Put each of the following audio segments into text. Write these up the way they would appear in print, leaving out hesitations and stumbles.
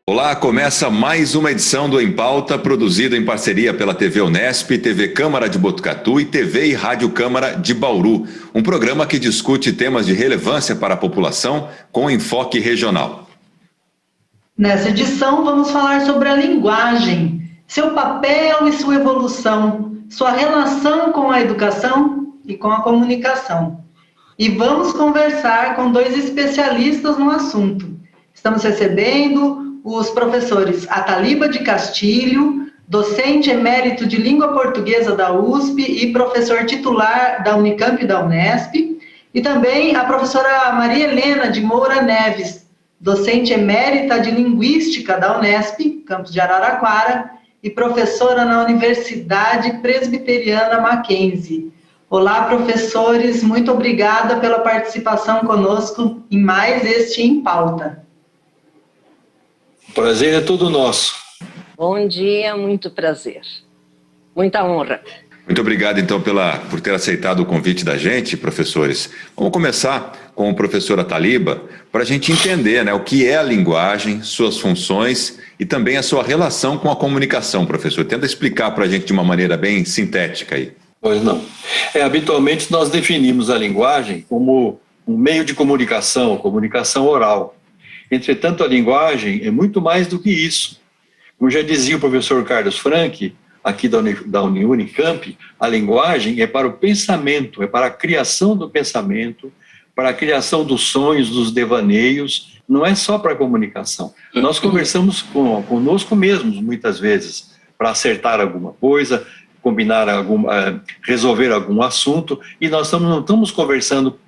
Olá, começa mais uma edição do Em Pauta, produzido em parceria pela TV Unesp, TV Câmara de Botucatu e TV e Rádio Câmara de Bauru. Um programa que discute temas de relevância para a população com enfoque regional. Nessa edição vamos falar sobre a linguagem, seu papel e sua evolução, sua relação com a educação e com a comunicação. E vamos conversar com dois especialistas no assunto. Estamos recebendo os professores Ataliba de Castilho, docente emérito de língua portuguesa da USP e professor titular da Unicamp e da Unesp, e também a professora Maria Helena de Moura Neves, docente emérita de linguística da Unesp, campus de Araraquara, e professora na Universidade Presbiteriana Mackenzie. Olá, professores, muito obrigada pela participação conosco em mais este Em Pauta. O prazer é todo nosso. Bom dia, muito prazer. Muita honra. Muito obrigado, então, por ter aceitado o convite da gente, professores. Vamos começar com o professor Ataliba, para a gente entender, né, o que é a linguagem, suas funções e também a sua relação com a comunicação, professor. Tenta explicar para a gente de uma maneira bem sintética aí. Pois não. Habitualmente nós definimos a linguagem como um meio de comunicação, comunicação oral. Entretanto, a linguagem é muito mais do que isso. Como já dizia o professor Carlos Franck, aqui da Unicamp, a linguagem é para o pensamento, é para a criação do pensamento, para a criação dos sonhos, dos devaneios, não é só para a comunicação. Nós conversamos conosco mesmos, muitas vezes, para acertar alguma coisa, combinar resolver algum assunto, e nós não estamos conversando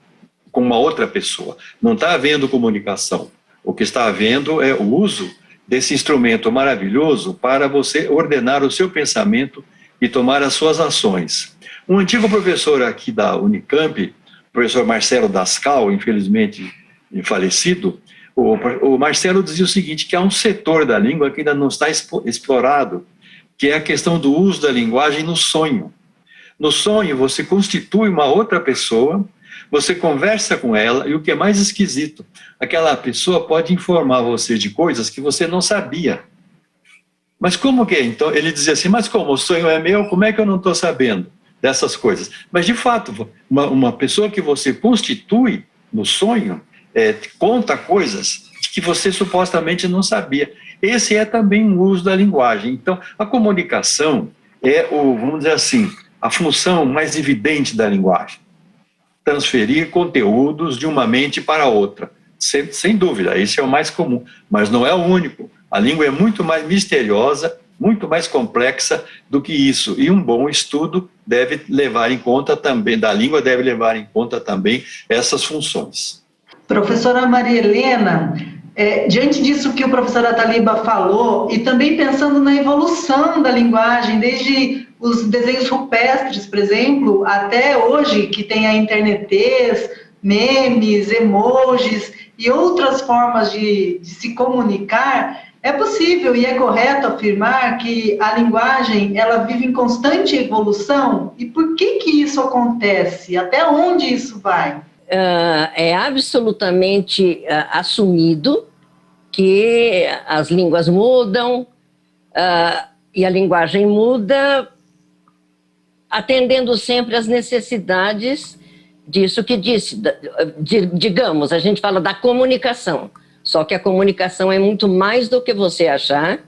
com uma outra pessoa, não está havendo comunicação. O que está havendo é o uso desse instrumento maravilhoso para você ordenar o seu pensamento e tomar as suas ações. Um antigo professor aqui da Unicamp, o professor Marcelo Dascal, infelizmente falecido, o Marcelo dizia o seguinte, que há um setor da língua que ainda não está explorado, que é a questão do uso da linguagem no sonho. No sonho, você constitui uma outra pessoa, você conversa com ela, e o que é mais esquisito, aquela pessoa pode informar você de coisas que você não sabia. Mas como que é? Então, ele dizia assim, mas como? O sonho é meu, como é que eu não estou sabendo dessas coisas? Mas, de fato, uma pessoa que você constitui no sonho, conta coisas que você supostamente não sabia. Esse é também um uso da linguagem. Então, a comunicação é, vamos dizer assim, a função mais evidente da linguagem. Transferir conteúdos de uma mente para outra. Sem dúvida, esse é o mais comum, mas não é o único. A língua é muito mais misteriosa, muito mais complexa do que isso. E um bom estudo deve levar em conta também, da língua deve levar em conta também essas funções. Professora Maria Helena, diante disso que o professor Ataliba falou, e também pensando na evolução da linguagem, desde os desenhos rupestres, por exemplo, até hoje, que tem a internetês, memes, emojis e outras formas de se comunicar, é possível e é correto afirmar que a linguagem ela vive em constante evolução? E por que isso acontece? Até onde isso vai? É absolutamente assumido que as línguas mudam e a linguagem muda, atendendo sempre às necessidades disso que disse, digamos, a gente fala da comunicação, só que a comunicação é muito mais do que você achar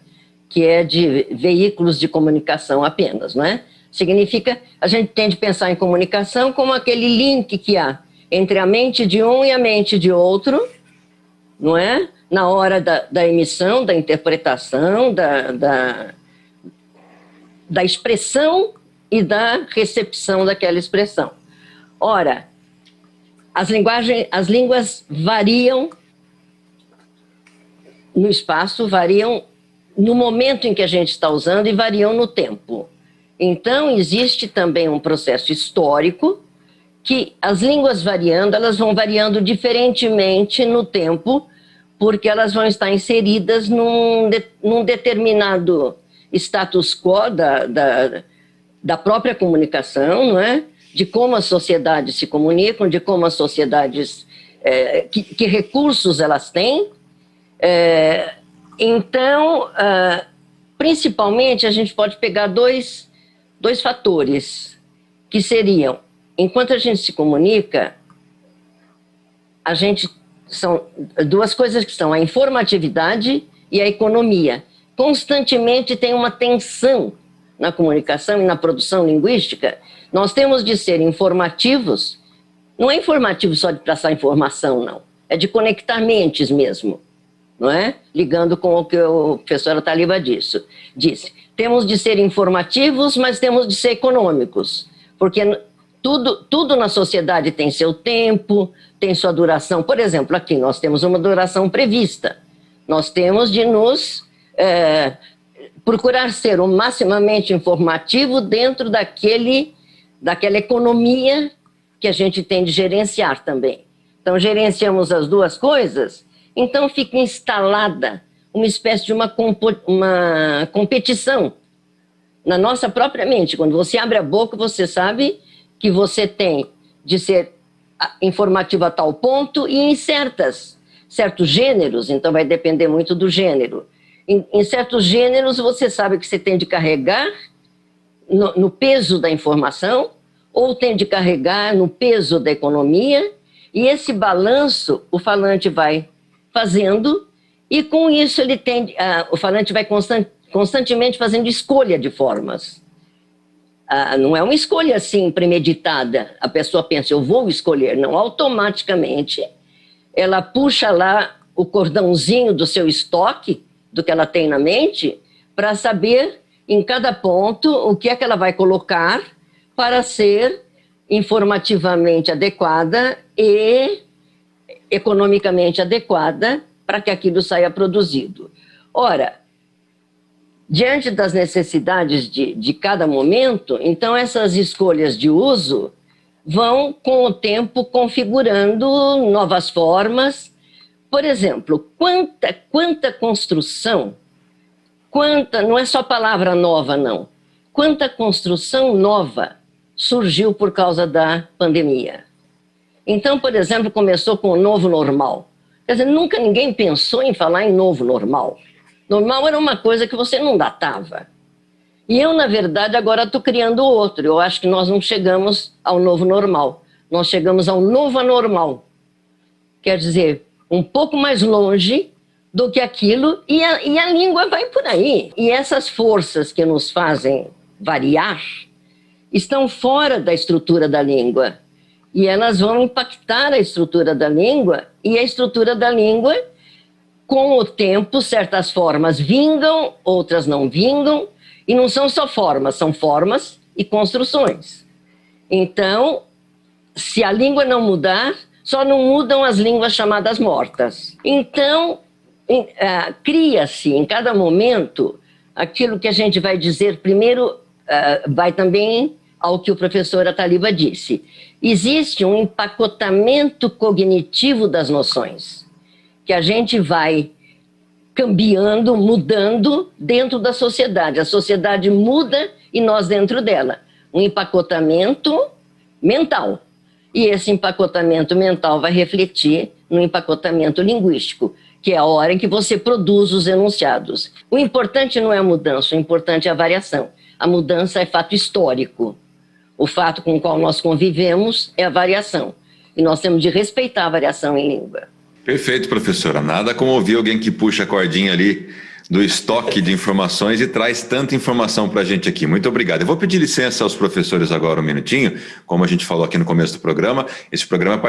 que é de veículos de comunicação apenas, não é? Significa, a gente tem de pensar em comunicação como aquele link que há entre a mente de um e a mente de outro, não é? Na hora da emissão, da interpretação, da expressão e da recepção daquela expressão. Ora, as línguas variam no espaço, variam no momento em que a gente está usando e variam no tempo. Então, existe também um processo histórico que as línguas variando, elas vão variando diferentemente no tempo, porque elas vão estar inseridas num determinado status quo da própria comunicação, não é? De como as sociedades se comunicam, de como as sociedades, que recursos elas têm. Então, principalmente, a gente pode pegar dois fatores, que seriam, enquanto a gente se comunica, são duas coisas que são a informatividade e a economia. Constantemente tem uma tensão na comunicação e na produção linguística. Nós temos de ser informativos, não é informativo só de passar informação, não. É de conectar mentes mesmo, não é? Ligando com o que o professor Taliba disse. Temos de ser informativos, mas temos de ser econômicos, porque tudo na sociedade tem seu tempo, tem sua duração. Por exemplo, aqui nós temos uma duração prevista. Nós temos de nos procurar ser o maximamente informativo dentro daquela economia que a gente tem de gerenciar também. Então, gerenciamos as duas coisas, então fica instalada uma espécie de uma competição na nossa própria mente. Quando você abre a boca, você sabe que você tem de ser informativo a tal ponto e em certos gêneros, então vai depender muito do gênero. Em certos gêneros, você sabe que você tem de carregar no peso da informação ou tem de carregar no peso da economia, e esse balanço o falante vai fazendo, e com isso o falante vai constantemente fazendo escolha de formas. Não é uma escolha assim premeditada, a pessoa pensa, eu vou escolher, não, automaticamente ela puxa lá o cordãozinho do seu estoque, do que ela tem na mente, para saber em cada ponto o que é que ela vai colocar para ser informativamente adequada e economicamente adequada para que aquilo saia produzido. Ora, diante das necessidades de cada momento, então essas escolhas de uso vão, com o tempo, configurando novas formas. Por exemplo, quanta construção, não é só palavra nova, não, quanta construção nova surgiu por causa da pandemia. Então, por exemplo, começou com o novo normal. Quer dizer, nunca ninguém pensou em falar em novo normal. Normal era uma coisa que você não datava. E eu, na verdade, agora estou criando outro. Eu acho que nós não chegamos ao novo normal. Nós chegamos ao novo anormal. Quer dizer, um pouco mais longe do que aquilo, e a língua vai por aí. E essas forças que nos fazem variar estão fora da estrutura da língua. E elas vão impactar a estrutura da língua, e a estrutura da língua, com o tempo, certas formas vingam, outras não vingam, e não são só formas, são formas e construções. Então, se a língua não mudar, só não mudam as línguas chamadas mortas. Então, cria-se em cada momento aquilo que a gente vai dizer primeiro, vai também ao que o professor Taliba disse. Existe um empacotamento cognitivo das noções, que a gente vai cambiando, mudando dentro da sociedade. A sociedade muda e nós dentro dela. Um empacotamento mental. E esse empacotamento mental vai refletir no empacotamento linguístico, que é a hora em que você produz os enunciados. O importante não é a mudança, o importante é a variação. A mudança é fato histórico. O fato com o qual nós convivemos é a variação. E nós temos de respeitar a variação em língua. Perfeito, professora. Nada como ouvir alguém que puxa a cordinha ali do estoque de informações e traz tanta informação para a gente aqui. Muito obrigado. Eu vou pedir licença aos professores agora um minutinho. Como a gente falou aqui no começo do programa, esse programa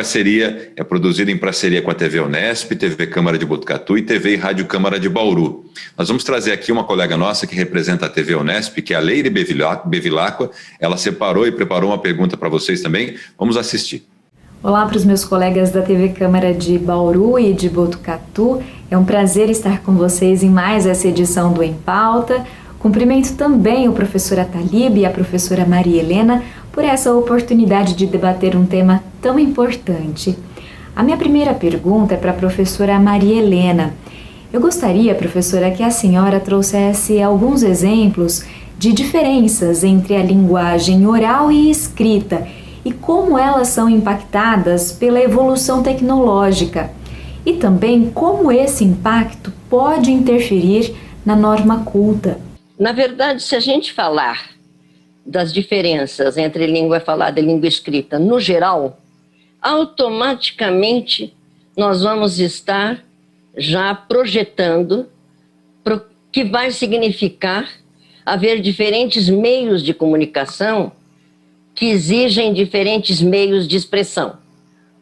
é produzido em parceria com a TV Unesp, TV Câmara de Botucatu e TV e Rádio Câmara de Bauru. Nós vamos trazer aqui uma colega nossa que representa a TV Unesp, que é a Leire Bevilacqua. Ela separou e preparou uma pergunta para vocês também. Vamos assistir. Olá para os meus colegas da TV Câmara de Bauru e de Botucatu. É um prazer estar com vocês em mais essa edição do Em Pauta. Cumprimento também o professor Taliba e a professora Maria Helena por essa oportunidade de debater um tema tão importante. A minha primeira pergunta é para a professora Maria Helena. Eu gostaria, professora, que a senhora trouxesse alguns exemplos de diferenças entre a linguagem oral e escrita e como elas são impactadas pela evolução tecnológica e também como esse impacto pode interferir na norma culta. Na verdade, se a gente falar das diferenças entre língua falada e língua escrita no geral, automaticamente nós vamos estar já projetando o que vai significar haver diferentes meios de comunicação que exigem diferentes meios de expressão.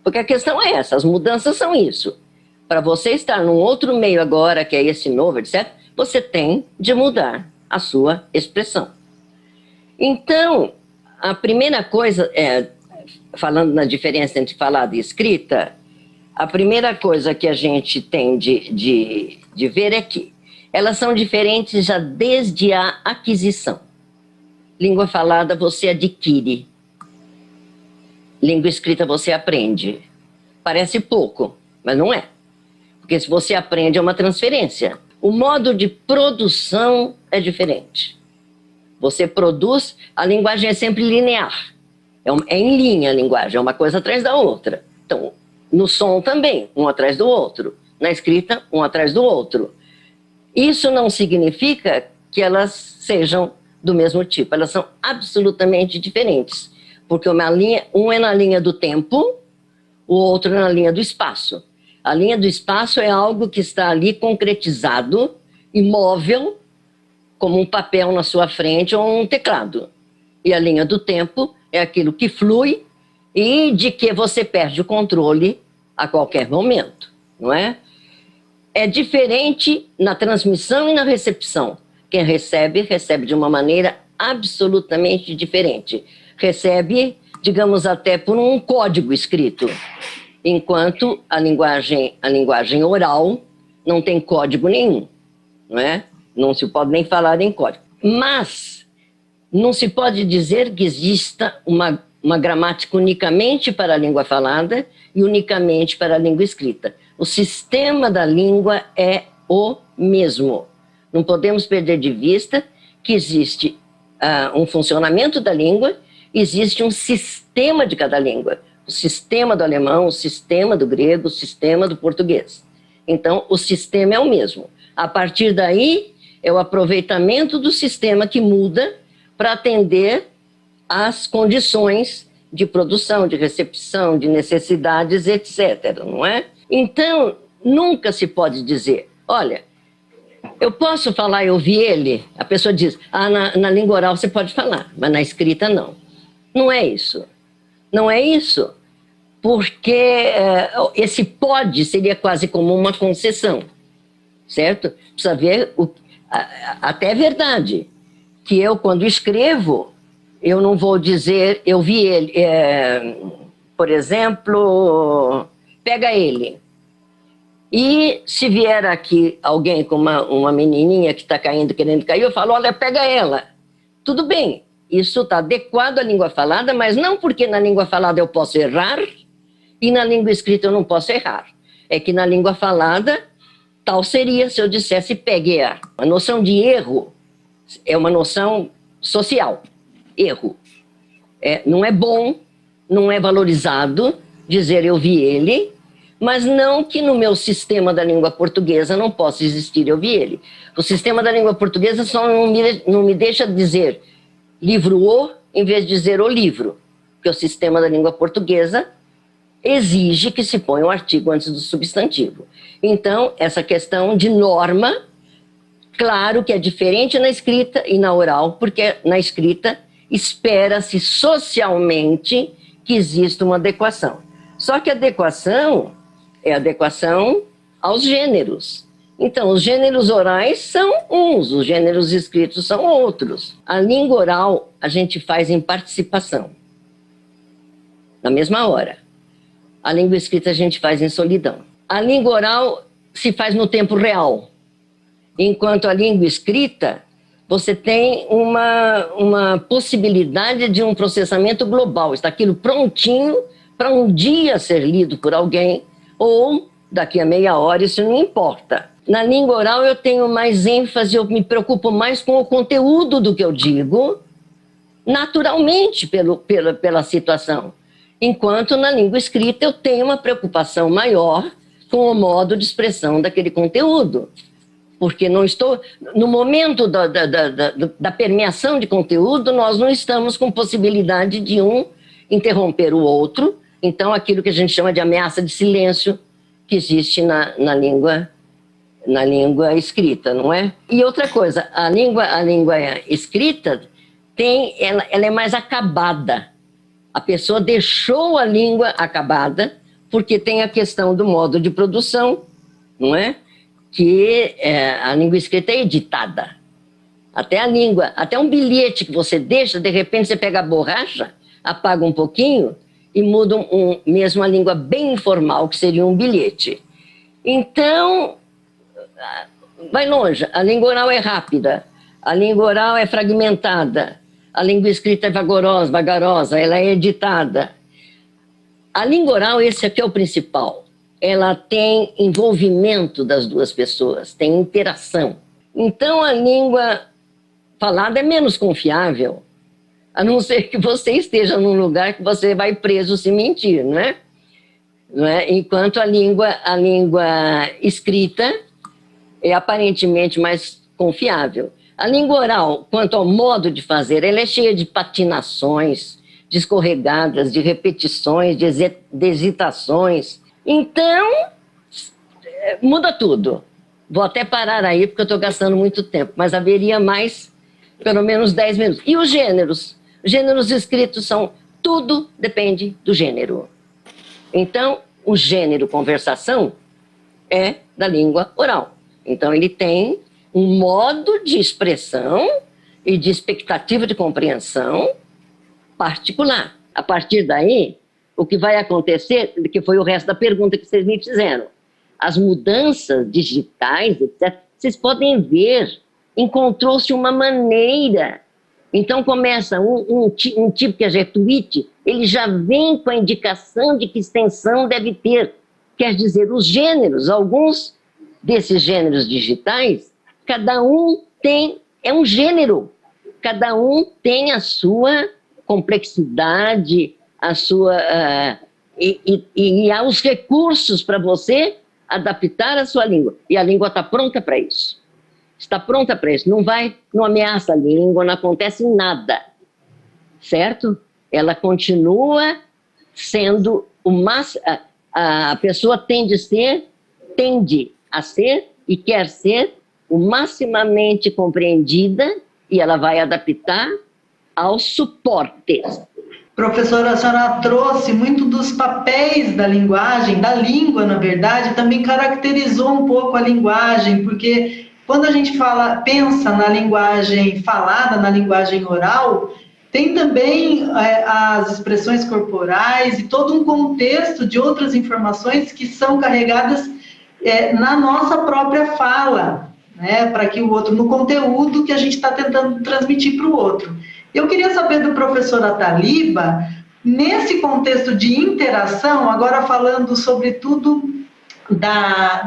Porque a questão é essa, as mudanças são isso. Para você estar num outro meio agora, que é esse novo, etc., você tem de mudar a sua expressão. Então, a primeira coisa, falando na diferença entre falada e escrita, a primeira coisa que a gente tem de ver é que elas são diferentes já desde a aquisição. Língua falada você adquire, língua escrita você aprende. Parece pouco, mas não é. Porque se você aprende é uma transferência. O modo de produção é diferente. Você produz, a linguagem é sempre linear. É em linha a linguagem, é uma coisa atrás da outra. Então, no som também, um atrás do outro. Na escrita, um atrás do outro. Isso não significa que elas sejam do mesmo tipo. Elas são absolutamente diferentes. Porque um é na linha do tempo, o outro é na linha do espaço. A linha do espaço é algo que está ali concretizado, imóvel, como um papel na sua frente ou um teclado. E a linha do tempo é aquilo que flui e de que você perde o controle a qualquer momento, não é? É diferente na transmissão e na recepção. Quem recebe, recebe de uma maneira absolutamente diferente. Recebe, digamos, até por um código escrito, enquanto a linguagem oral não tem código nenhum, não é? Não se pode nem falar em código. Mas não se pode dizer que exista uma gramática unicamente para a língua falada e unicamente para a língua escrita. O sistema da língua é o mesmo. Não podemos perder de vista que existe um funcionamento da língua, existe um sistema de cada língua. O sistema do alemão, o sistema do grego, o sistema do português. Então, o sistema é o mesmo. A partir daí, é o aproveitamento do sistema que muda para atender às condições de produção, de recepção, de necessidades, etc., não é? Então, nunca se pode dizer, olha, eu posso falar, eu vi ele? A pessoa diz, na língua oral você pode falar, mas na escrita não. Não é isso. Não é isso, porque esse pode seria quase como uma concessão, certo? Precisa ver, até é verdade, que eu, quando escrevo, eu não vou dizer, eu vi ele, por exemplo, pega ele. E se vier aqui alguém com uma menininha que está caindo, querendo cair, eu falo, olha, pega ela. Tudo bem. Isso está adequado à língua falada, mas não porque na língua falada eu posso errar e na língua escrita eu não posso errar. É que na língua falada, tal seria se eu dissesse pegue a. A noção de erro é uma noção social. Erro. Não é bom, não é valorizado dizer eu vi ele, mas não que no meu sistema da língua portuguesa não possa existir eu vi ele. O sistema da língua portuguesa só não me deixa dizer livro o, em vez de dizer o livro, porque o sistema da língua portuguesa exige que se ponha um artigo antes do substantivo. Então, essa questão de norma, claro que é diferente na escrita e na oral, porque na escrita espera-se socialmente que exista uma adequação. Só que a adequação é adequação aos gêneros. Então, os gêneros orais são uns, os gêneros escritos são outros. A língua oral a gente faz em participação, na mesma hora. A língua escrita a gente faz em solidão. A língua oral se faz no tempo real, enquanto a língua escrita, você tem uma possibilidade de um processamento global. Está aquilo prontinho para um dia ser lido por alguém, ou daqui a meia hora, isso não importa. Na língua oral eu tenho mais ênfase, eu me preocupo mais com o conteúdo do que eu digo, naturalmente pela situação. Enquanto na língua escrita eu tenho uma preocupação maior com o modo de expressão daquele conteúdo. Porque não estou, no momento da permeação de conteúdo, nós não estamos com possibilidade de um interromper o outro. Então, aquilo que a gente chama de ameaça de silêncio, que existe na língua escrita, não é? E outra coisa, a língua escrita, ela é mais acabada. A pessoa deixou a língua acabada, porque tem a questão do modo de produção, não é? Que a língua escrita é editada. Até um bilhete que você deixa, de repente você pega a borracha, apaga um pouquinho e muda mesmo a língua bem informal, que seria um bilhete. Então, vai longe. A língua oral é rápida, a língua oral é fragmentada, a língua escrita é vagarosa, ela é editada. A língua oral, esse aqui é o principal. Ela tem envolvimento das duas pessoas, tem interação. Então, a língua falada é menos confiável, a não ser que você esteja num lugar que você vai preso se mentir, não é? Enquanto a língua escrita é aparentemente mais confiável. A língua oral, quanto ao modo de fazer, ela é cheia de patinações, de escorregadas, de repetições, de hesitações. Então, muda tudo. Vou até parar aí, porque eu estou gastando muito tempo, mas haveria mais, pelo menos 10 minutos. E os gêneros? Os gêneros escritos tudo depende do gênero. Então, o gênero conversação é da língua oral. Então, ele tem um modo de expressão e de expectativa de compreensão particular. A partir daí, o que vai acontecer, que foi o resto da pergunta que vocês me fizeram, as mudanças digitais, etc., vocês podem ver, encontrou-se uma maneira. Então começa um tipo que é retweet, ele já vem com a indicação de que extensão deve ter. Quer dizer, os gêneros, alguns desses gêneros digitais, cada um é um gênero, cada um tem a sua complexidade, a sua e há os recursos para você adaptar a sua língua. E a língua está pronta para isso. Está pronta para isso. Não ameaça a língua, não acontece nada. Certo? Ela continua sendo o máximo. A pessoa tende a ser e quer ser o maximamente compreendida, e ela vai adaptar aos suportes. Professora, a senhora trouxe muito dos papéis da linguagem, da língua, na verdade, também caracterizou um pouco a linguagem, porque quando a gente pensa na linguagem falada, na linguagem oral, tem também as expressões corporais e todo um contexto de outras informações que são carregadas na nossa própria fala, né, para que o outro, no conteúdo que a gente está tentando transmitir para o outro. Eu queria saber do professor Ataliba, nesse contexto de interação, agora falando sobretudo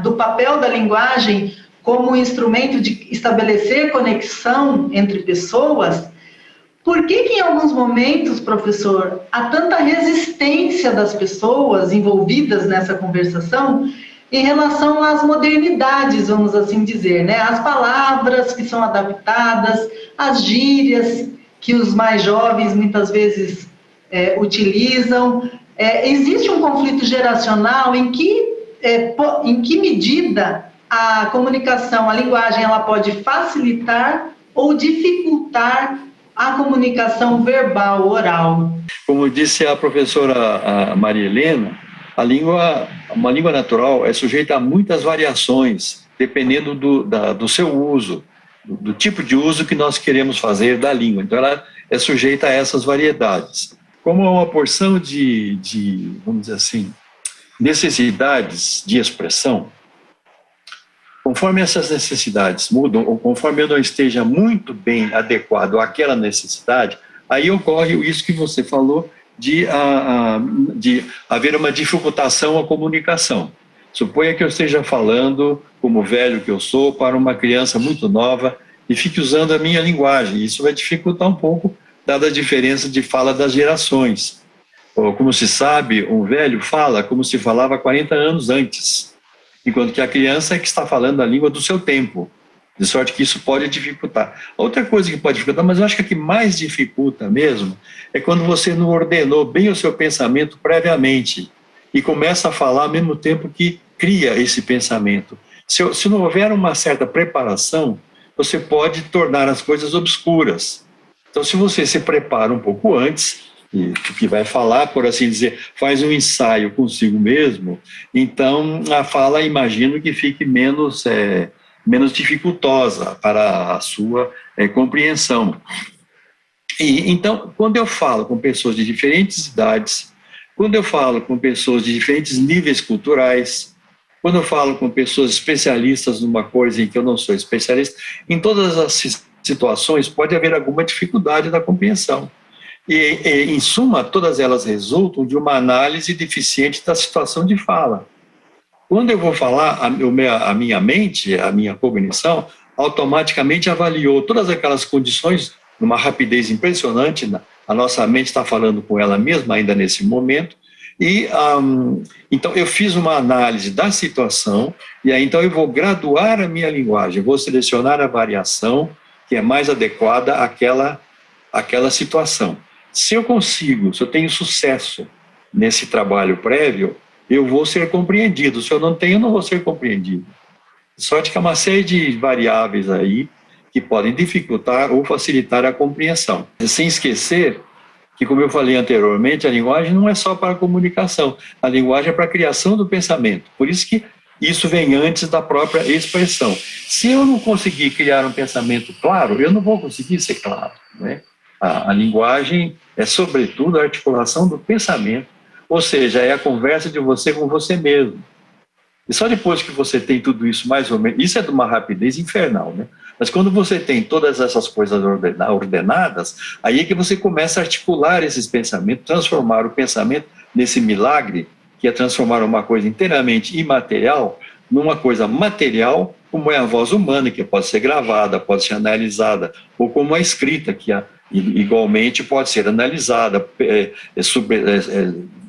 do papel da linguagem como instrumento de estabelecer conexão entre pessoas, por que em alguns momentos, professor, há tanta resistência das pessoas envolvidas nessa conversação em relação às modernidades, vamos assim dizer, né? As palavras que são adaptadas, as gírias que os mais jovens muitas vezes utilizam. Existe um conflito geracional em que medida a comunicação, a linguagem, ela pode facilitar ou dificultar a comunicação verbal, oral? Como disse a professora Maria Helena, uma língua natural é sujeita a muitas variações, dependendo do seu uso, do tipo de uso que nós queremos fazer da língua. Então, ela é sujeita a essas variedades. Como é uma porção de, vamos dizer assim, necessidades de expressão, conforme essas necessidades mudam, ou conforme eu não esteja muito bem adequado àquela necessidade, aí ocorre isso que você falou, de haver uma dificultação à comunicação. Suponha que eu esteja falando, como velho que eu sou, para uma criança muito nova e fique usando a minha linguagem. Isso vai dificultar um pouco, dada a diferença de fala das gerações. Como se sabe, um velho fala como se falava 40 anos antes, enquanto que a criança é que está falando a língua do seu tempo, de sorte que isso pode dificultar. Outra coisa que pode dificultar, mas eu acho que a que mais dificulta mesmo, é quando você não ordenou bem o seu pensamento previamente e começa a falar ao mesmo tempo que cria esse pensamento. Se não houver uma certa preparação, você pode tornar as coisas obscuras. Então, se você se prepara um pouco antes, e o que vai falar, por assim dizer, faz um ensaio consigo mesmo, então a fala, imagino que fique menos dificultosa para a sua compreensão. E, então, quando eu falo com pessoas de diferentes idades, quando eu falo com pessoas de diferentes níveis culturais, quando eu falo com pessoas especialistas numa coisa em que eu não sou especialista, em todas as situações pode haver alguma dificuldade na compreensão. E, em suma, todas elas resultam de uma análise deficiente da situação de fala. Quando eu vou falar, a minha mente, a minha cognição, automaticamente avaliou todas aquelas condições numa rapidez impressionante. A nossa mente está falando com ela mesma ainda nesse momento. E então eu fiz uma análise da situação e aí então eu vou graduar a minha linguagem, vou selecionar a variação que é mais adequada àquela situação. Se eu tenho sucesso nesse trabalho prévio, eu vou ser compreendido. Se eu não tenho, eu não vou ser compreendido. Sorte que há uma série de variáveis aí que podem dificultar ou facilitar a compreensão. Sem esquecer que, como eu falei anteriormente, a linguagem não é só para a comunicação, a linguagem é para a criação do pensamento. Por isso que isso vem antes da própria expressão. Se eu não conseguir criar um pensamento claro, eu não vou conseguir ser claro, né? A linguagem é, sobretudo, a articulação do pensamento, ou seja, é a conversa de você com você mesmo. E só depois que você tem tudo isso mais ou menos, isso é de uma rapidez infernal, né? Mas quando você tem todas essas coisas ordenadas, aí é que você começa a articular esses pensamentos, transformar o pensamento nesse milagre, que é transformar uma coisa inteiramente imaterial numa coisa material, como é a voz humana, que pode ser gravada, pode ser analisada, ou como a escrita, que igualmente pode ser analisada,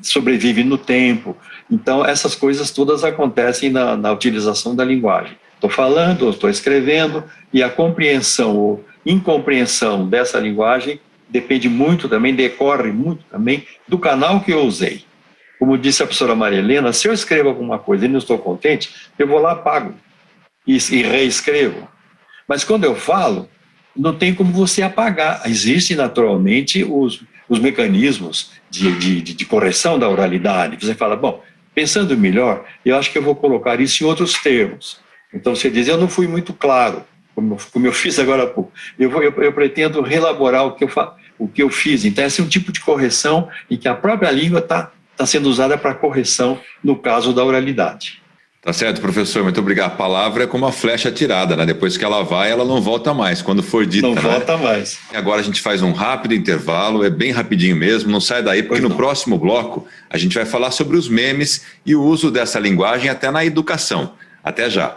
sobrevive no tempo. Então, essas coisas todas acontecem na utilização da linguagem. Estou falando, estou escrevendo, e a compreensão ou incompreensão dessa linguagem depende muito também, decorre muito também do canal que eu usei. Como disse a professora Maria Helena, se eu escrevo alguma coisa e não estou contente, eu vou lá, apago e reescrevo. Mas quando eu falo, não tem como você apagar. Existem naturalmente os mecanismos de correção da oralidade. Você fala, bom, pensando melhor, eu acho que eu vou colocar isso em outros termos. Então você diz, eu não fui muito claro, como eu fiz agora há pouco. Eu pretendo reelaborar o que eu fiz. Então esse é um tipo de correção em que a própria língua está sendo usada para correção no caso da oralidade. Tá certo, professor, muito obrigado. A palavra é como a flecha atirada, né? Depois que ela vai, ela não volta mais, quando for dita. Não volta mais. Agora a gente faz um rápido intervalo, é bem rapidinho mesmo, não sai daí, porque no próximo bloco a gente vai falar sobre os memes e o uso dessa linguagem até na educação. Até já.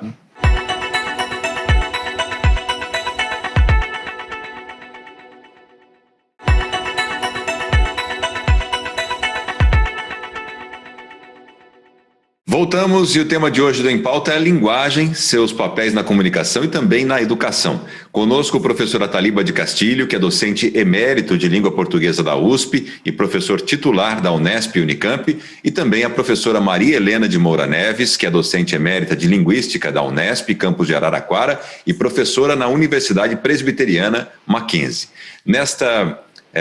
Voltamos e o tema de hoje do Em Pauta é a linguagem, seus papéis na comunicação e também na educação. Conosco o professor Ataliba de Castilho, que é docente emérito de língua portuguesa da USP e professor titular da Unesp e Unicamp, e também a professora Maria Helena de Moura Neves, que é docente emérita de linguística da Unesp, campus de Araraquara, e professora na Universidade Presbiteriana Mackenzie.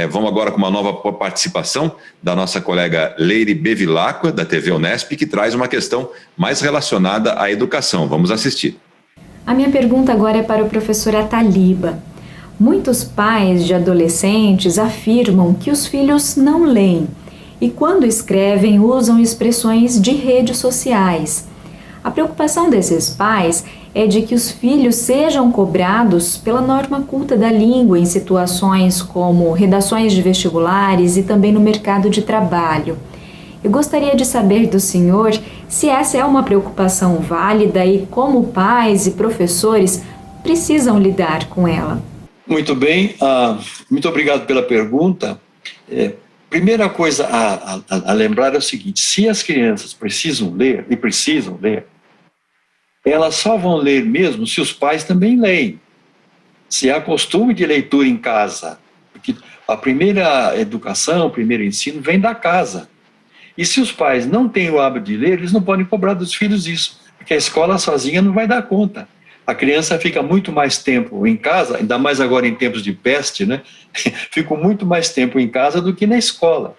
Vamos agora com uma nova participação da nossa colega Leire Bevilacqua, da TV Unesp, que traz uma questão mais relacionada à educação. Vamos assistir. A minha pergunta agora é para o professor Ataliba. Muitos pais de adolescentes afirmam que os filhos não leem e, quando escrevem, usam expressões de redes sociais. A preocupação desses pais é de que os filhos sejam cobrados pela norma culta da língua em situações como redações de vestibulares e também no mercado de trabalho. Eu gostaria de saber do senhor se essa é uma preocupação válida e como pais e professores precisam lidar com ela. Muito bem, muito obrigado pela pergunta. Primeira coisa a lembrar é o seguinte: se as crianças precisam ler, elas só vão ler mesmo se os pais também leem. Se há costume de leitura em casa, porque a primeira educação, o primeiro ensino vem da casa. E se os pais não têm o hábito de ler, eles não podem cobrar dos filhos isso, porque a escola sozinha não vai dar conta. A criança fica muito mais tempo em casa, ainda mais agora em tempos de peste, né? Fica muito mais tempo em casa do que na escola.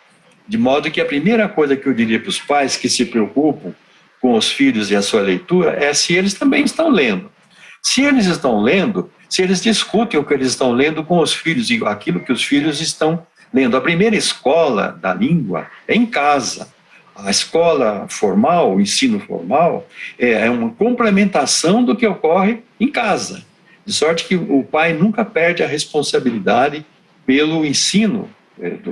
De modo que a primeira coisa que eu diria para os pais que se preocupam com os filhos e a sua leitura é se eles também estão lendo. Se eles estão lendo, se eles discutem o que eles estão lendo com os filhos e aquilo que os filhos estão lendo. A primeira escola da língua é em casa. A escola formal, o ensino formal, é uma complementação do que ocorre em casa. De sorte que o pai nunca perde a responsabilidade pelo ensino.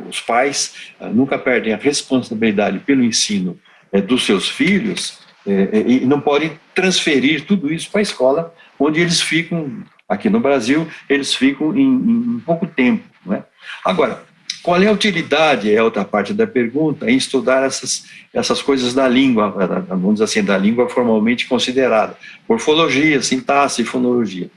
Os pais nunca perdem a responsabilidade pelo ensino dos seus filhos e não podem transferir tudo isso para a escola, onde eles ficam, aqui no Brasil, eles ficam em pouco tempo, não é? Agora, qual é a utilidade, é outra parte da pergunta, em estudar essas coisas da língua, vamos dizer assim, da língua formalmente considerada? Morfologia, sintaxe e fonologia.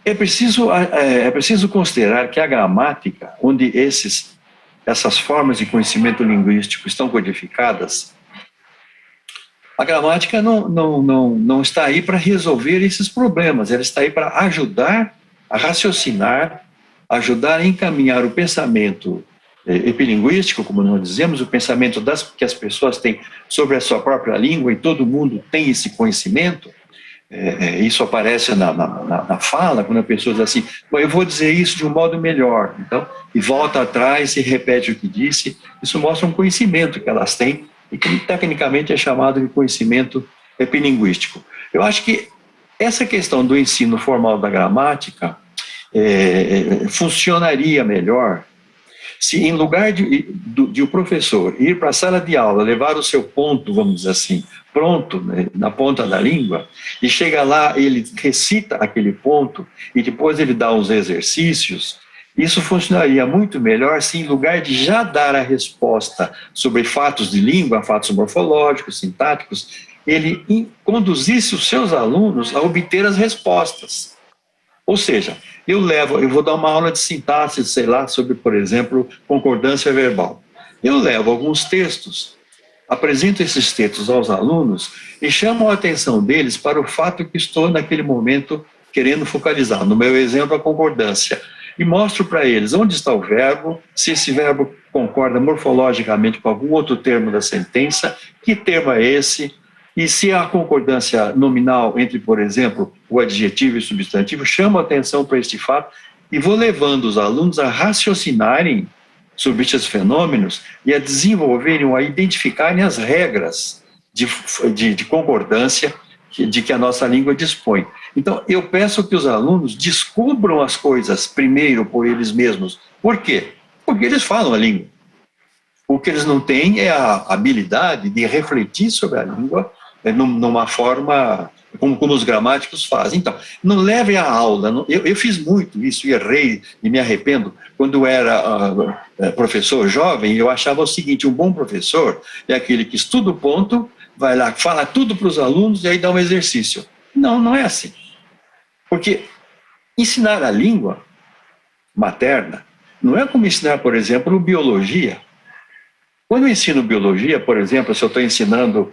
É preciso considerar que a gramática, onde essas formas de conhecimento linguístico estão codificadas, a gramática não está aí para resolver esses problemas, ela está aí para ajudar a raciocinar, ajudar a encaminhar o pensamento epilinguístico, como nós dizemos, o pensamento que as pessoas têm sobre a sua própria língua, e todo mundo tem esse conhecimento. Isso aparece na fala, quando a pessoa diz assim: bom, eu vou dizer isso de um modo melhor, então, e volta atrás e repete o que disse. Isso mostra um conhecimento que elas têm e que tecnicamente é chamado de conhecimento epilinguístico. Eu acho que essa questão do ensino formal da gramática funcionaria melhor se, em lugar de o professor ir para a sala de aula, levar o seu ponto, vamos dizer assim, pronto, né, na ponta da língua, e chega lá, ele recita aquele ponto e depois ele dá os exercícios. Isso funcionaria muito melhor se, em lugar de já dar a resposta sobre fatos de língua, fatos morfológicos, sintáticos, ele conduzisse os seus alunos a obter as respostas. Ou seja, eu vou dar uma aula de sintaxe, sei lá, sobre, por exemplo, concordância verbal. Eu levo alguns textos, apresento esses textos aos alunos e chamo a atenção deles para o fato que estou, naquele momento, querendo focalizar. No meu exemplo, a concordância. E mostro para eles onde está o verbo, se esse verbo concorda morfologicamente com algum outro termo da sentença, que termo é esse, e se há concordância nominal entre, por exemplo, o adjetivo e o substantivo, chamo a atenção para este fato e vou levando os alunos a raciocinarem sobre estes fenômenos e a desenvolverem ou a identificarem as regras de concordância de que a nossa língua dispõe. Então, eu peço que os alunos descubram as coisas primeiro por eles mesmos. Por quê? Porque eles falam a língua. O que eles não têm é a habilidade de refletir sobre a língua numa forma como os gramáticos fazem. Então, não levem a aula. Eu fiz muito isso, errei e me arrependo. Quando eu era professor jovem, eu achava o seguinte: um bom professor é aquele que estuda o ponto, vai lá, fala tudo para os alunos e aí dá um exercício. Não é assim. Porque ensinar a língua materna não é como ensinar, por exemplo, biologia. Quando eu ensino biologia, por exemplo, se eu estou ensinando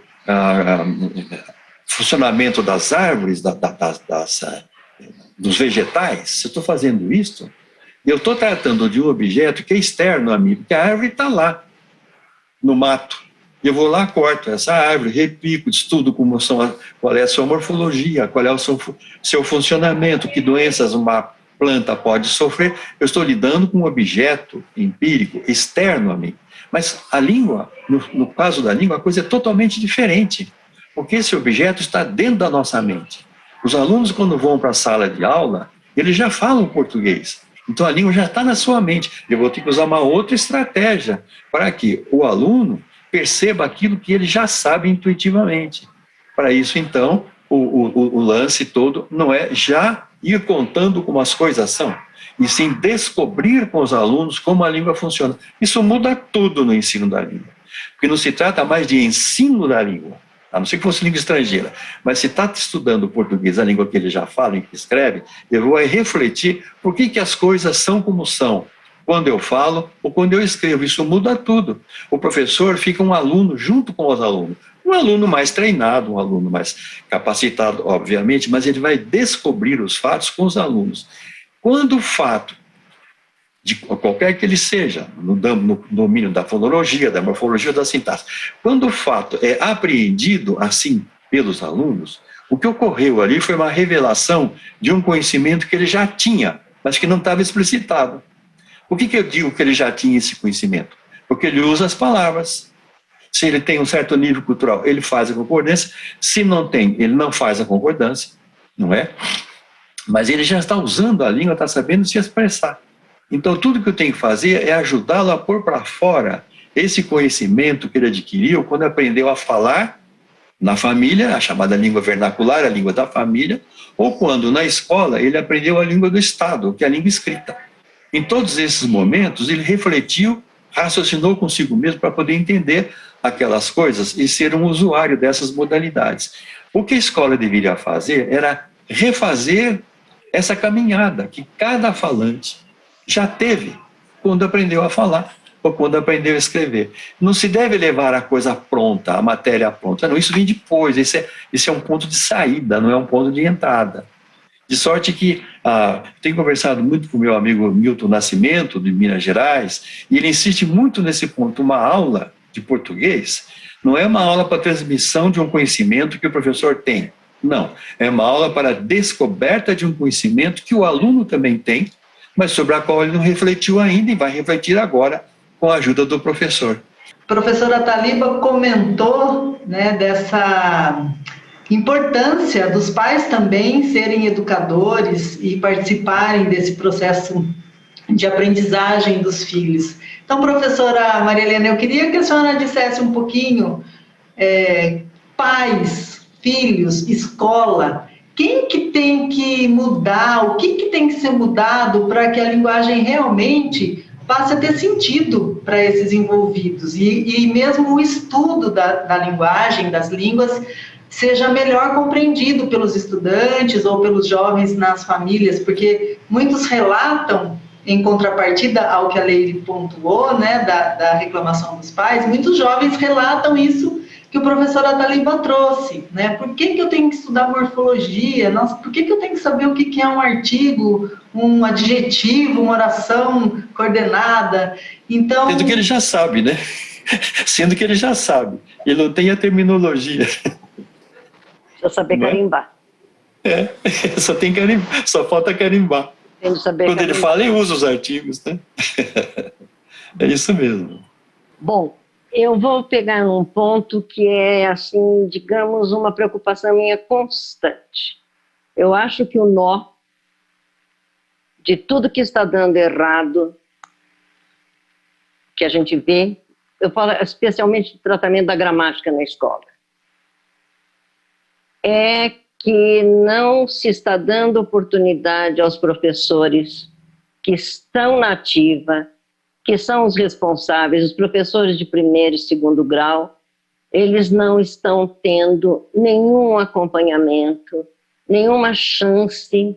funcionamento das árvores, dos vegetais, se eu estou fazendo isso, eu estou tratando de um objeto que é externo a mim, porque a árvore está lá, no mato. Eu vou lá, corto essa árvore, repico, estudo qual é a sua morfologia, qual é o seu funcionamento, que doenças uma planta pode sofrer. Eu estou lidando com um objeto empírico, externo a mim. Mas a língua, no caso da língua, a coisa é totalmente diferente. Porque esse objeto está dentro da nossa mente. Os alunos, quando vão para a sala de aula, eles já falam português. Então, a língua já está na sua mente. Eu vou ter que usar uma outra estratégia para que o aluno perceba aquilo que ele já sabe intuitivamente. Para isso, então, o lance todo não é já ir contando como as coisas são, e sim descobrir com os alunos como a língua funciona. Isso muda tudo no ensino da língua. Porque não se trata mais de ensino da língua, a não ser que fosse língua estrangeira, mas se está estudando o português, a língua que ele já fala e que escreve, eu vou refletir por que as coisas são como são, quando eu falo ou quando eu escrevo. Isso muda tudo. O professor fica um aluno junto com os alunos. Um aluno mais treinado, um aluno mais capacitado, obviamente, mas ele vai descobrir os fatos com os alunos. Quando o fato, de qualquer que ele seja, no domínio da fonologia, da morfologia, da sintaxe, quando o fato é apreendido assim pelos alunos, o que ocorreu ali foi uma revelação de um conhecimento que ele já tinha, mas que não estava explicitado. Por que eu digo que ele já tinha esse conhecimento? Porque ele usa as palavras. Se ele tem um certo nível cultural, ele faz a concordância. Se não tem, ele não faz a concordância, não é? Mas ele já está usando a língua, está sabendo se expressar. Então, tudo que eu tenho que fazer é ajudá-lo a pôr para fora esse conhecimento que ele adquiriu quando aprendeu a falar na família, a chamada língua vernacular, a língua da família, ou quando na escola ele aprendeu a língua do Estado, que é a língua escrita. Em todos esses momentos, ele refletiu, raciocinou consigo mesmo para poder entender aquelas coisas e ser um usuário dessas modalidades. O que a escola deveria fazer era refazer essa caminhada que cada falante já teve quando aprendeu a falar ou quando aprendeu a escrever. Não se deve levar a coisa pronta, a matéria pronta. Não, isso vem depois, esse é um ponto de saída, não é um ponto de entrada. De sorte que tenho conversado muito com o meu amigo Milton Nascimento, de Minas Gerais, e ele insiste muito nesse ponto. Uma aula de português não é uma aula para transmissão de um conhecimento que o professor tem. Não, é uma aula para a descoberta de um conhecimento que o aluno também tem, mas sobre a qual ele não refletiu ainda e vai refletir agora com a ajuda do professor. A professora Taliba comentou, né, dessa importância dos pais também serem educadores e participarem desse processo de aprendizagem dos filhos. Então, professora Maria Helena, eu queria que a senhora dissesse um pouquinho, pais, filhos, escola, quem que tem que mudar, o que tem que ser mudado para que a linguagem realmente passe a ter sentido para esses envolvidos e mesmo o estudo da linguagem, das línguas, seja melhor compreendido pelos estudantes ou pelos jovens nas famílias, porque muitos relatam, em contrapartida ao que a Leire pontuou, né, da reclamação dos pais, muitos jovens relatam isso que o professor Taliba trouxe, né? Por que eu tenho que estudar morfologia? Nossa, por que eu tenho que saber o que é um artigo, um adjetivo, uma oração coordenada? Então... Sendo que ele já sabe, né? Sendo que ele já sabe. Ele não tem a terminologia. Só saber carimbar. Só tem carimbar, só falta carimbar. Tem de saber Quando carimbar. ele fala, ele usa os artigos, né? É isso mesmo. Bom, eu vou pegar um ponto que é, assim, digamos, uma preocupação minha constante. Eu acho que o nó de tudo que está dando errado, que a gente vê, eu falo especialmente do tratamento da gramática na escola, é que não se está dando oportunidade aos professores que estão na ativa, que são os responsáveis, os professores de primeiro e segundo grau, eles não estão tendo nenhum acompanhamento, nenhuma chance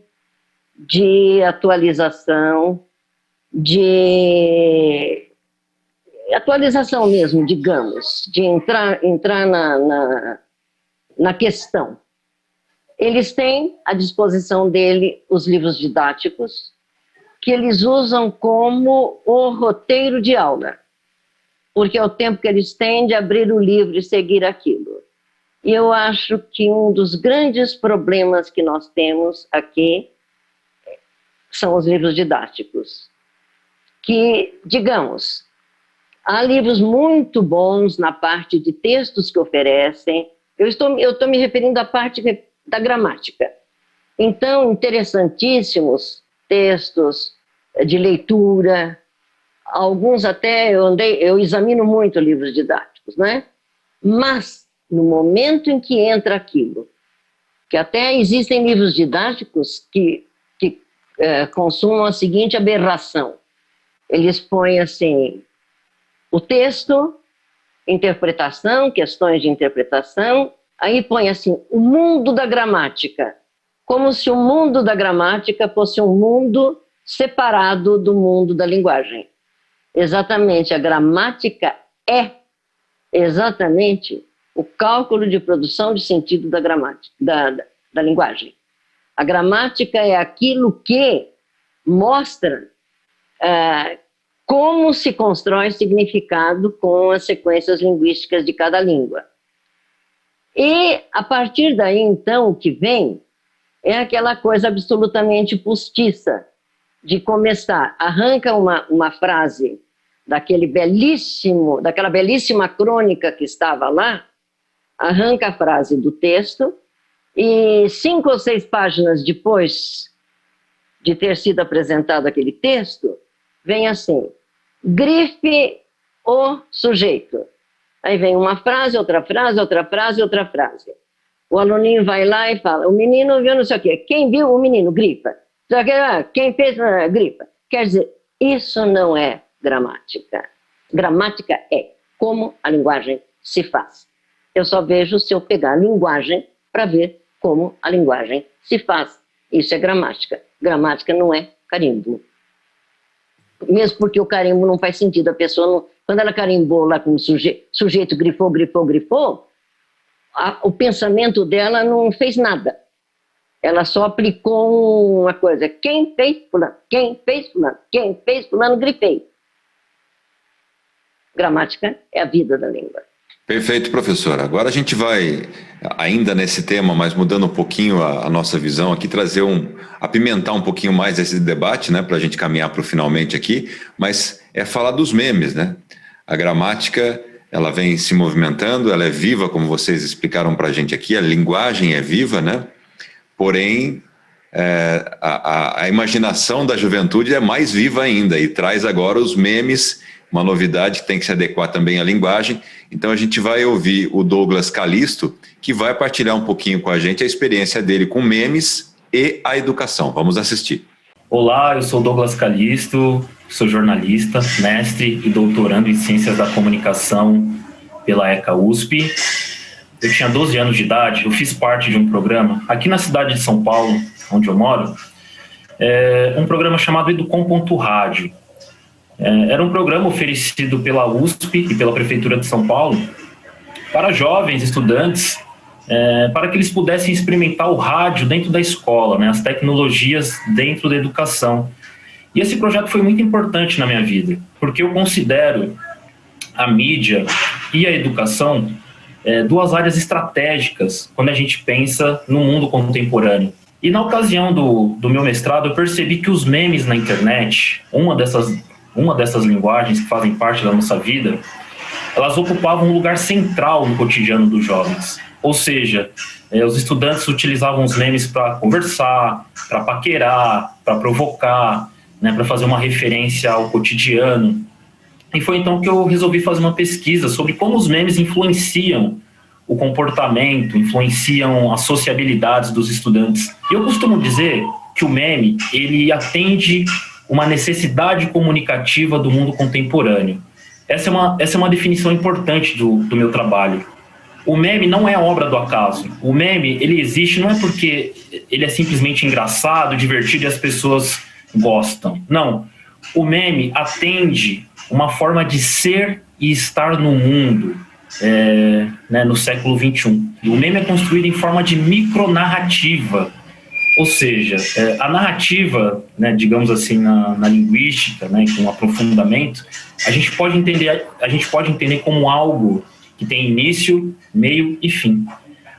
de atualização, de atualização mesmo, digamos, de entrar na questão. Eles têm à disposição dele os livros didáticos, que eles usam como o roteiro de aula, porque é o tempo que eles têm de abrir o livro e seguir aquilo. E eu acho que um dos grandes problemas que nós temos aqui são os livros didáticos, que, digamos, há livros muito bons na parte de textos que oferecem, Eu estou me referindo à parte da gramática. Então, interessantíssimos textos de leitura, alguns até eu examino muito livros didáticos, né? Mas, no momento em que entra aquilo, que até existem livros didáticos que consumam a seguinte aberração. Eles põem assim, o texto, interpretação, questões de interpretação, aí põe assim, o mundo da gramática, como se o mundo da gramática fosse um mundo separado do mundo da linguagem. Exatamente, a gramática é exatamente o cálculo de produção de sentido da gramática, da linguagem. A gramática é aquilo que mostra como se constrói significado com as sequências linguísticas de cada língua. E, a partir daí, então, o que vem é aquela coisa absolutamente postiça de começar, arranca uma frase daquela belíssima crônica que estava lá, arranca a frase do texto e 5 ou 6 páginas depois de ter sido apresentado aquele texto, vem assim, grife o sujeito. Aí vem uma frase, outra frase, outra frase, outra frase. O aluninho vai lá e fala, o menino viu não sei o quê. Quem viu o menino, grifa. Quem fez, grifa. Quer dizer, isso não é gramática. Gramática é como a linguagem se faz. Eu só vejo se eu pegar a linguagem para ver como a linguagem se faz. Isso é gramática. Gramática não é carimbo. Mesmo porque o carimbo não faz sentido. A pessoa, não, quando ela carimbou lá como sujeito grifou, o pensamento dela não fez nada. Ela só aplicou uma coisa. Quem fez fulano? Quem fez fulano? Quem fez fulano, grifei. Gramática é a vida da língua. Perfeito, professor. Agora a gente vai, ainda nesse tema, mas mudando um pouquinho a nossa visão aqui, apimentar um pouquinho mais esse debate, né, para a gente caminhar para o finalmente aqui, mas é falar dos memes, né? A gramática, ela vem se movimentando, ela é viva, como vocês explicaram para a gente aqui, a linguagem é viva, né? Porém, a imaginação da juventude é mais viva ainda e traz agora os memes, uma novidade que tem que se adequar também à linguagem. Então a gente vai ouvir o Douglas Calisto, que vai partilhar um pouquinho com a gente a experiência dele com memes e a educação. Vamos assistir. Olá, eu sou Douglas Calisto, sou jornalista, mestre e doutorando em Ciências da Comunicação pela ECA USP. Eu tinha 12 anos de idade, eu fiz parte de um programa aqui na cidade de São Paulo, onde eu moro, um programa chamado Educom.rádio. Era um programa oferecido pela USP e pela Prefeitura de São Paulo para jovens estudantes, para que eles pudessem experimentar o rádio dentro da escola, né, as tecnologias dentro da educação. E esse projeto foi muito importante na minha vida, porque eu considero a mídia e a educação duas áreas estratégicas quando a gente pensa no mundo contemporâneo. E na ocasião do meu mestrado, eu percebi que os memes na internet, uma dessas linguagens que fazem parte da nossa vida, elas ocupavam um lugar central no cotidiano dos jovens. Ou seja, os estudantes utilizavam os memes para conversar, para paquerar, para provocar, né, para fazer uma referência ao cotidiano. E foi então que eu resolvi fazer uma pesquisa sobre como os memes influenciam o comportamento, influenciam as sociabilidades dos estudantes. E eu costumo dizer que o meme, ele atende uma necessidade comunicativa do mundo contemporâneo. Essa é uma definição importante do meu trabalho. O meme não é obra do acaso. O meme, ele existe não é porque ele é simplesmente engraçado, divertido e as pessoas gostam. Não. O meme atende uma forma de ser e estar no mundo, né, no século XXI. E o meme é construído em forma de micronarrativa. Ou seja, a narrativa, né, digamos assim, na linguística, né, com aprofundamento, a gente pode entender como algo que tem início, meio e fim.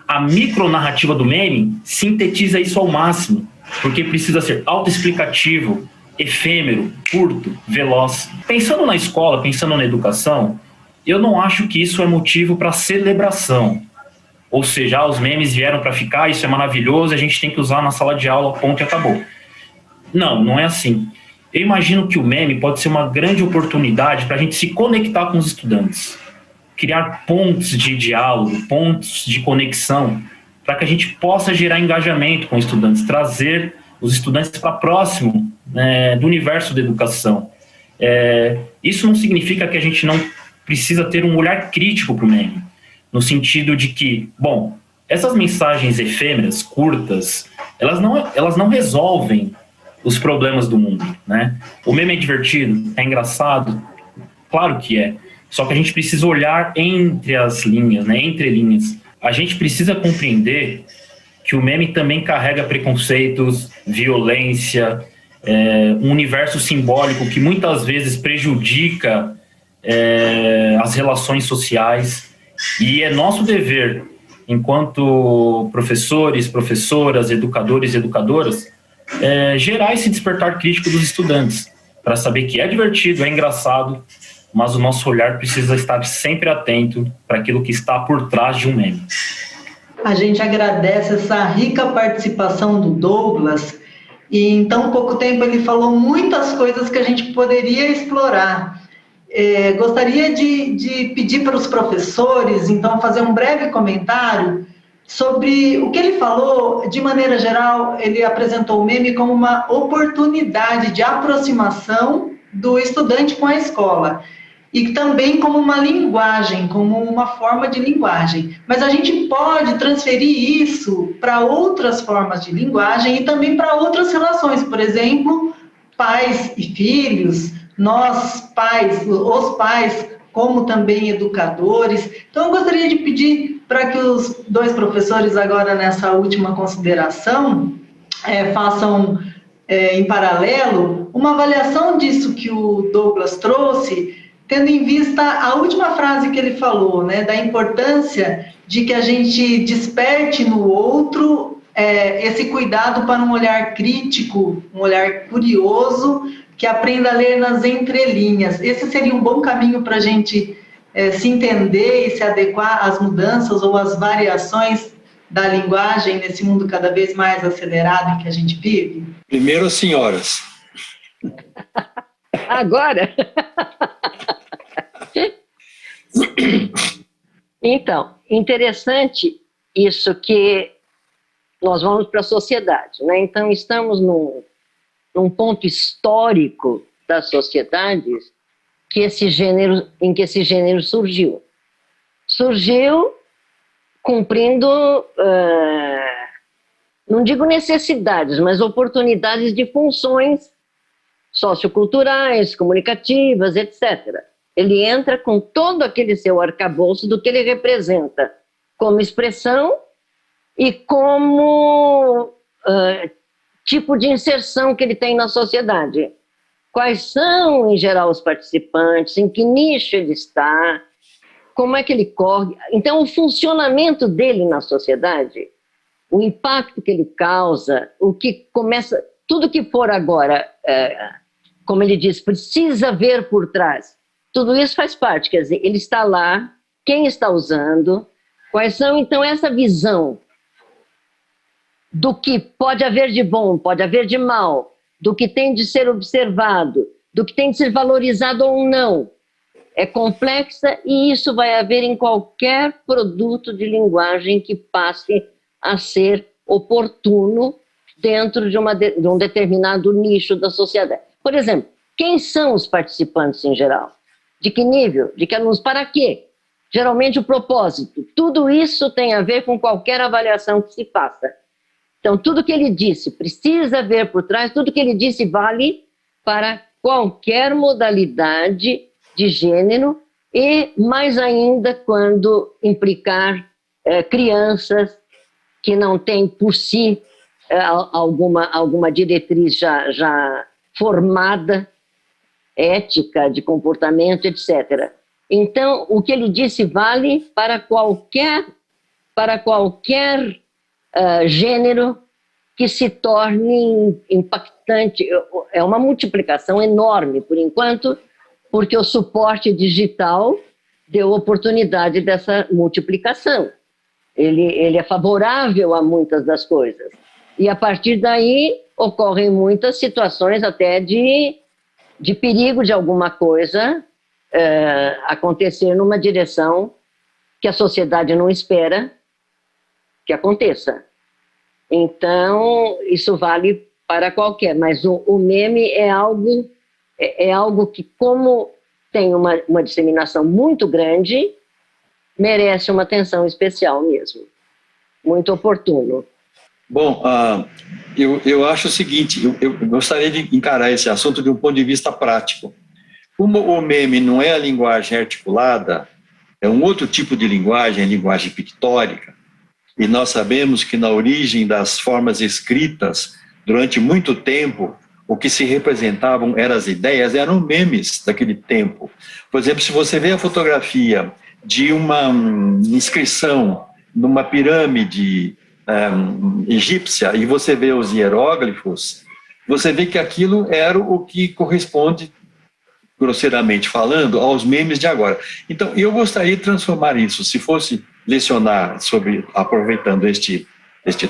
A micronarrativa do meme sintetiza isso ao máximo, porque precisa ser autoexplicativo, efêmero, curto, veloz. Pensando na escola, pensando na educação, eu não acho que isso é motivo para celebração. Ou seja, os memes vieram para ficar, isso é maravilhoso, a gente tem que usar na sala de aula, ponto e acabou. Não, não é assim. Eu imagino que o meme pode ser uma grande oportunidade para a gente se conectar com os estudantes, criar pontos de diálogo, pontos de conexão, para que a gente possa gerar engajamento com os estudantes, trazer os estudantes para próximo, né, do universo da educação. Isso não significa que a gente não precisa ter um olhar crítico para o meme, no sentido de que, bom, essas mensagens efêmeras, curtas, elas não resolvem os problemas do mundo, né? O meme é divertido, é engraçado, claro que é, só que a gente precisa olhar entre as linhas, né, entre linhas. A gente precisa compreender que o meme também carrega preconceitos, violência, um universo simbólico que muitas vezes prejudica as relações sociais, e é nosso dever, enquanto professores, professoras, educadores e educadoras, gerar esse despertar crítico dos estudantes, para saber que é divertido, é engraçado, mas o nosso olhar precisa estar sempre atento para aquilo que está por trás de um meme. A gente agradece essa rica participação do Douglas, e em tão pouco tempo ele falou muitas coisas que a gente poderia explorar. Gostaria de pedir para os professores, então, fazer um breve comentário sobre o que ele falou. De maneira geral, ele apresentou o meme como uma oportunidade de aproximação do estudante com a escola, e também como uma linguagem, como uma forma de linguagem. Mas a gente pode transferir isso para outras formas de linguagem e também para outras relações, por exemplo, pais e filhos, nós pais, os pais, como também educadores. Então, eu gostaria de pedir para que os dois professores, agora nessa última consideração, façam em paralelo uma avaliação disso que o Douglas trouxe, tendo em vista a última frase que ele falou, né, da importância de que a gente desperte no outro esse cuidado para um olhar crítico, um olhar curioso, que aprenda a ler nas entrelinhas. Esse seria um bom caminho para a gente se entender e se adequar às mudanças ou às variações da linguagem nesse mundo cada vez mais acelerado em que a gente vive? Primeiro, as senhoras. Agora? Então, interessante isso que nós vamos para a sociedade, né? Então, estamos num ponto histórico das sociedades em que esse gênero surgiu. Surgiu cumprindo, não digo necessidades, mas oportunidades de funções socioculturais, comunicativas, etc. Ele entra com todo aquele seu arcabouço do que ele representa como expressão e como tipo de inserção que ele tem na sociedade. Quais são, em geral, os participantes, em que nicho ele está, como é que ele corre. Então, o funcionamento dele na sociedade, o impacto que ele causa, o que começa, tudo que for agora, como ele diz, precisa ver por trás. Tudo isso faz parte, quer dizer, ele está lá, quem está usando, quais são, então, essa visão do que pode haver de bom, pode haver de mal, do que tem de ser observado, do que tem de ser valorizado ou não. É complexa e isso vai haver em qualquer produto de linguagem que passe a ser oportuno dentro de um determinado nicho da sociedade. Por exemplo, quem são os participantes em geral? De que nível? De que alunos? Para quê? Geralmente o propósito. Tudo isso tem a ver com qualquer avaliação que se faça. Então, tudo que ele disse precisa ver por trás, tudo que ele disse vale para qualquer modalidade de gênero e, mais ainda, quando implicar crianças que não têm por si alguma diretriz já formada, ética, de comportamento, etc. Então, o que ele disse vale para qualquer gênero que se torne impactante. É uma multiplicação enorme, por enquanto, porque o suporte digital deu oportunidade dessa multiplicação. ele é favorável a muitas das coisas. E a partir daí ocorrem muitas situações até de perigo de alguma coisa acontecer numa direção que a sociedade não espera que aconteça. Então, isso vale para qualquer, mas o meme é algo que, como tem uma disseminação muito grande, merece uma atenção especial mesmo, muito oportuno. Bom, eu acho o seguinte, eu gostaria de encarar esse assunto de um ponto de vista prático. Como o meme não é a linguagem articulada, é um outro tipo de linguagem, a linguagem pictórica, e nós sabemos que na origem das formas escritas, durante muito tempo, o que se representavam as ideias, eram memes daquele tempo. Por exemplo, se você vê a fotografia de uma inscrição numa pirâmide egípcia e você vê os hieróglifos, você vê que aquilo era o que corresponde, grosseiramente falando, aos memes de agora. Então, eu gostaria de transformar isso, se fosse lecionar aproveitando este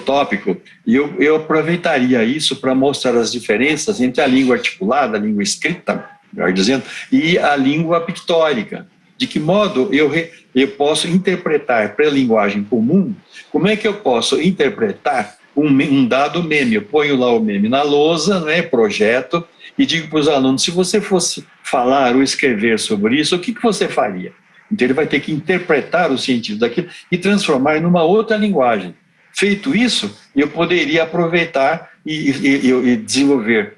tópico, eu aproveitaria isso para mostrar as diferenças entre a língua articulada, a língua escrita, melhor dizendo, e a língua pictórica. De que modo eu posso interpretar para a linguagem comum, como é que eu posso interpretar um dado meme? Eu ponho lá o meme na lousa, né, projeto, e digo para os alunos, se você fosse falar ou escrever sobre isso, o que você faria? Então ele vai ter que interpretar o sentido daquilo e transformar numa outra linguagem. Feito isso, eu poderia aproveitar e desenvolver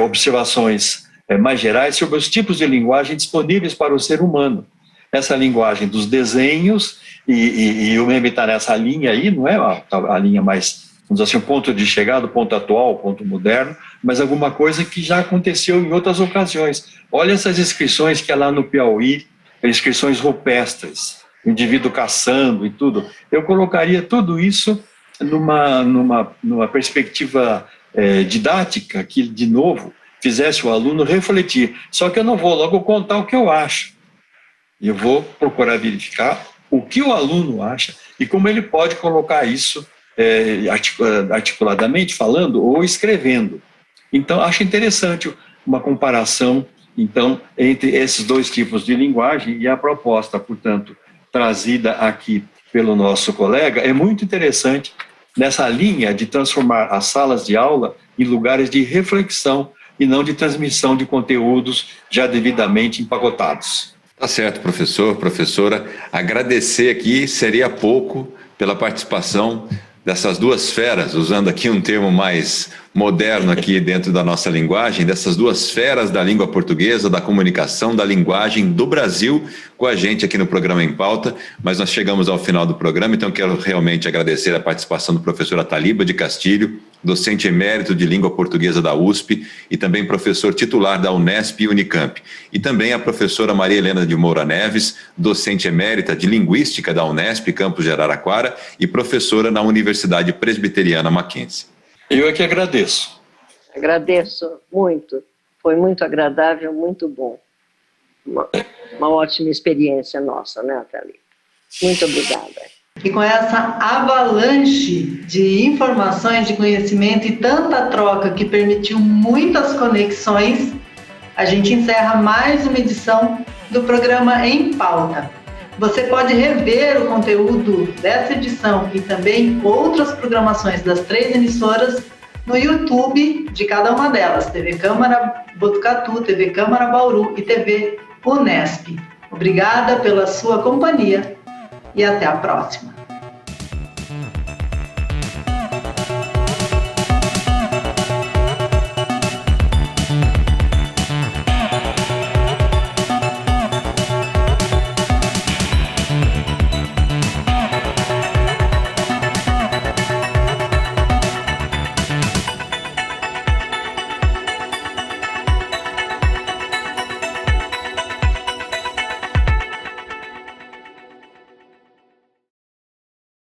observações mais gerais sobre os tipos de linguagem disponíveis para o ser humano. Essa linguagem dos desenhos, e o meme está nessa linha aí, não é a linha mais, vamos dizer assim, o ponto de chegada, o ponto atual, o ponto moderno, mas alguma coisa que já aconteceu em outras ocasiões. Olha essas inscrições que é lá no Piauí, inscrições rupestres, o indivíduo caçando e tudo. Eu colocaria tudo isso numa perspectiva didática que, de novo, fizesse o aluno refletir. Só que eu não vou logo contar o que eu acho. Eu vou procurar verificar o que o aluno acha e como ele pode colocar isso articuladamente falando ou escrevendo. Então, acho interessante uma comparação, então, entre esses dois tipos de linguagem, e a proposta, portanto, trazida aqui pelo nosso colega, é muito interessante nessa linha de transformar as salas de aula em lugares de reflexão e não de transmissão de conteúdos já devidamente empacotados. Tá certo, professor, professora. Agradecer aqui seria pouco pela participação dessas duas feras, usando aqui um termo mais moderno aqui dentro da nossa linguagem, dessas duas feras da língua portuguesa, da comunicação, da linguagem do Brasil, com a gente aqui no programa Em Pauta. Mas nós chegamos ao final do programa, então quero realmente agradecer a participação do professor Ataliba de Castilho, docente emérito de língua portuguesa da USP e também professor titular da Unesp e Unicamp. E também a professora Maria Helena de Moura Neves, docente emérita de linguística da Unesp, campus de Araraquara, e professora na Universidade Presbiteriana Mackenzie. Eu é que agradeço. Agradeço muito. Foi muito agradável, muito bom. Uma ótima experiência nossa, né, Ataliba? Muito obrigada. E com essa avalanche de informações, de conhecimento e tanta troca que permitiu muitas conexões, a gente encerra mais uma edição do programa Em Pauta. Você pode rever o conteúdo dessa edição e também outras programações das 3 emissoras no YouTube de cada uma delas, TV Câmara Botucatu, TV Câmara Bauru e TV Unesp. Obrigada pela sua companhia e até a próxima.